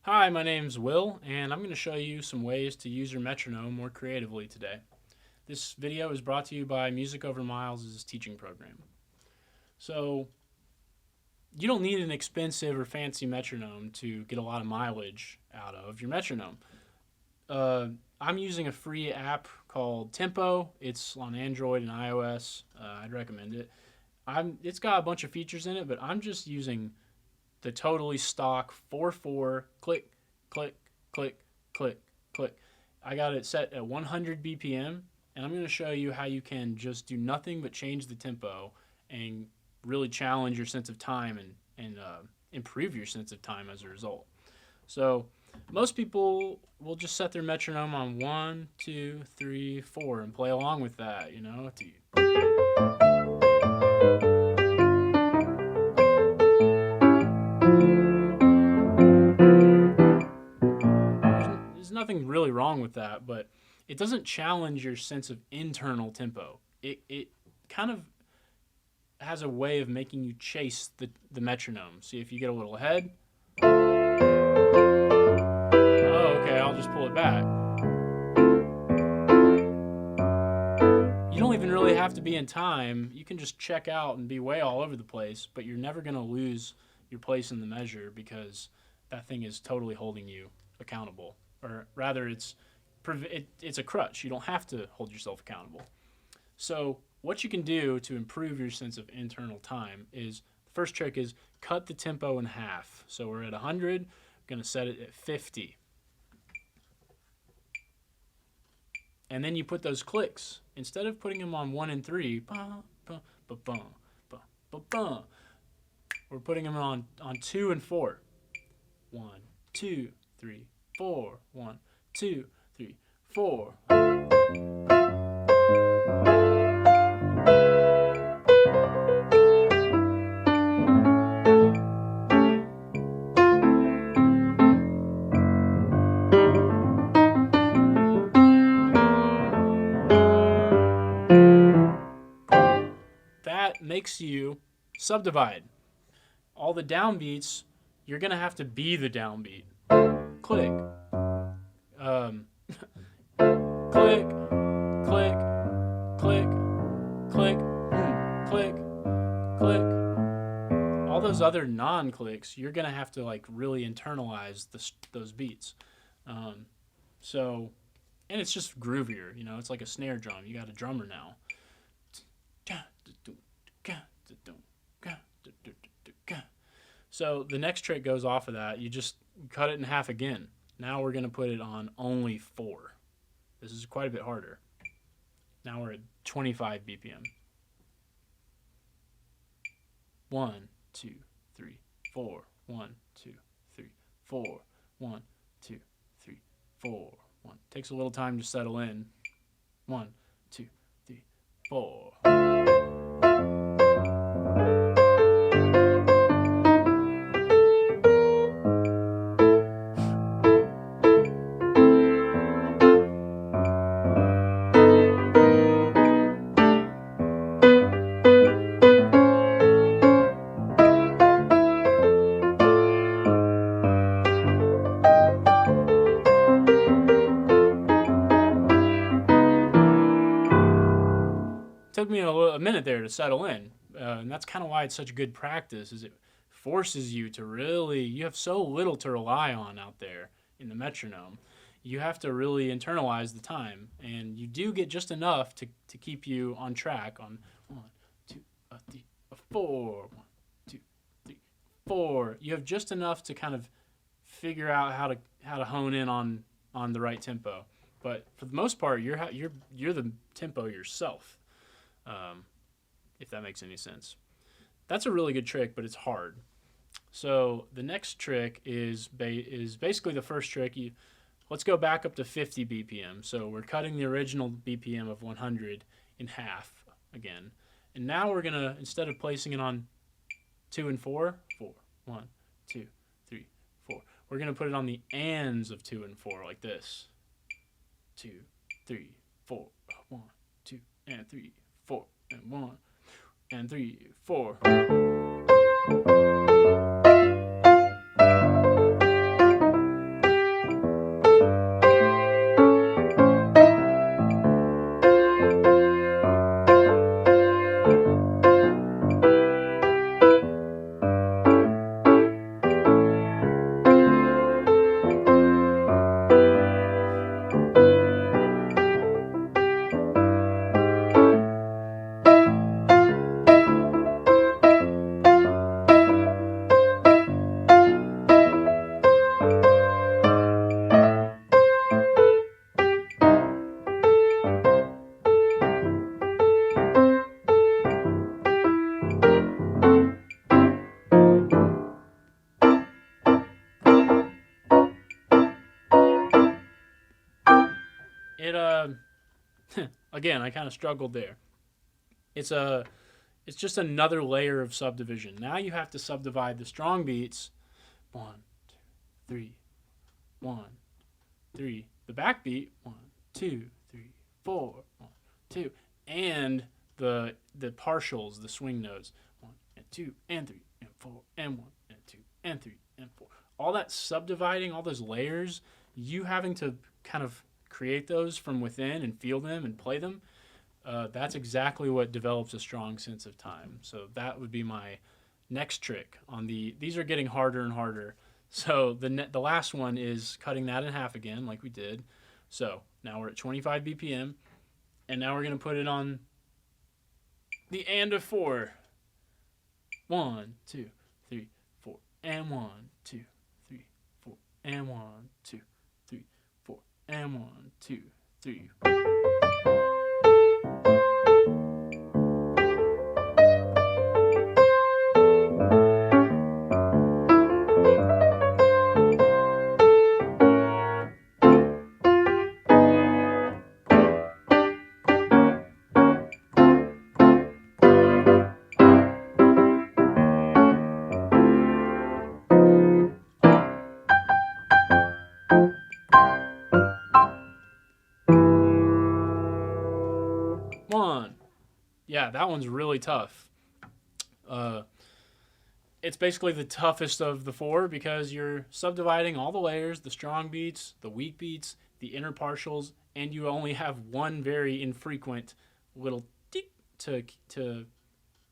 Hi, my name's Will, and I'm going to show you some ways to use your metronome more creatively today. This video is brought to you by Music Over Miles' teaching program. So, you don't need an expensive or fancy metronome to get a lot of mileage out of your metronome. I'm using a free app called Tempo. It's on Android and iOS. I'd recommend it. It's got a bunch of features in it, but I'm just using the totally stock 4/4 click, click, click, click, click. I got it set at 100 BPM, and I'm going to show you how you can just do nothing but change the tempo and really challenge your sense of time and improve your sense of time as a result. So most people will just set their metronome on 1, 2, 3, 4 and play along with that, you know. There's nothing really wrong with that, but it doesn't challenge your sense of internal tempo. It kind of has a way of making you chase the metronome. See if you get a little ahead. Oh, okay, I'll just pull it back. You don't even really have to be in time. You can just check out and be way all over the place, but you're never going to lose your place in the measure because that thing is totally holding you accountable. Or rather, it's a crutch. You don't have to hold yourself accountable. So what you can do to improve your sense of internal time is, the first trick is cut the tempo in half. So we're at 100, I'm going to set it at 50. And then you put those clicks. Instead of putting them on 1 and 3, we're putting them on 2 and 4. 1, 2, 3, 4. 1, 2, 3, 4. That makes you subdivide. All the downbeats, you're going to have to be the downbeat. Click. Click, click, click, click, click, click. All those other non-clicks, you're going to have to like really internalize those beats. And it's just groovier, you know, it's like a snare drum. You got a drummer now. So the next trick goes off of that. You just cut it in half again. Now we're going to put it on only 4. This is quite a bit harder. Now we're at 25 BPM. 1, 2, 3, 4. 1, 2, 3, 4. 1, 2, 3, 4. 1. Takes a little time to settle in. 1, 2, 3, 4. Took me a minute there to settle in, and that's kind of why it's such good practice, is it forces you to really, you have so little to rely on out there in the metronome. You have to really internalize the time, and you do get just enough to keep you on track on 1, 2, 3, 4. 1, 2, 3, 4. You have just enough to kind of figure out how to hone in on the right tempo. But for the most part, you're the tempo yourself. If that makes any sense. That's a really good trick, but it's hard. So the next trick is basically the first trick. Let's go back up to 50 BPM. So we're cutting the original BPM of 100 in half again. And now we're going to, instead of placing it on 2 and 4, 4, 1, 2, 3, 4, we're going to put it on the ands of 2 and 4 like this. 2, 3, 4, 1, 2, and 3, 4, and 1, and 3, 4. It again, I kind of struggled there. It's it's just another layer of subdivision. Now you have to subdivide the strong beats. 1, 2, 3, 1, 3. The backbeat 1, 2, 3, 4, 1, 2, and the partials, the swing notes 1 and 2 and 3 and 4 and 1 and 2 and 3 and 4. All that subdividing, all those layers, you having to kind of create those from within and feel them and play them. That's exactly what develops a strong sense of time. So that would be my next trick on the. These are getting harder and harder. So the last one is cutting that in half again, like we did. So now we're at 25 BPM, and now we're gonna put it on the and of 4. 1, 2, 3, 4, and 1, 2, 3, 4, and 1, 2, 3, 4, and 1, 2, 3. One. Yeah, that one's really tough. It's basically the toughest of the 4 because you're subdividing all the layers, the strong beats, the weak beats, the interpartials, and you only have one very infrequent little tick to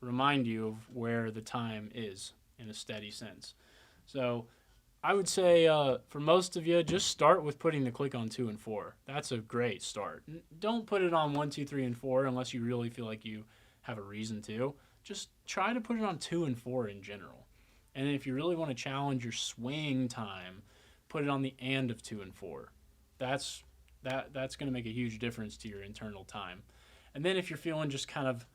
remind you of where the time is in a steady sense. So I would say for most of you, just start with putting the click on 2 and 4. That's a great start. Don't put it on 1, 2, 3, and 4 unless you really feel like you have a reason to. Just try to put it on 2 and 4 in general. And if you really want to challenge your swing time, put it on the and of 2 and 4. That's going to make a huge difference to your internal time. And then if you're feeling just kind of,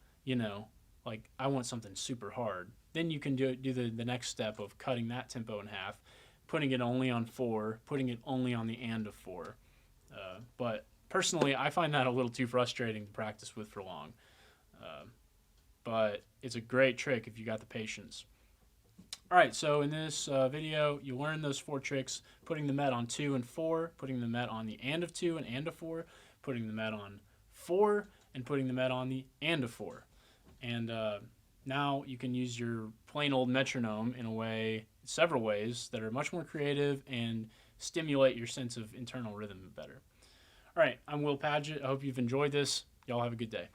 like I want something super hard, then you can do the next step of cutting that tempo in half, putting it only on 4, putting it only on the and of 4. But personally, I find that a little too frustrating to practice with for long. But it's a great trick if you got the patience. All right, so in this video, you learn those 4 tricks, putting the met on 2 and 4, putting the met on the and of 2 and of 4, putting the met on 4, and putting the met on the and of 4. And now you can use your plain old metronome in several ways that are much more creative and stimulate your sense of internal rhythm better. All right, I'm Will Padgett. I hope you've enjoyed this. Y'all have a good day.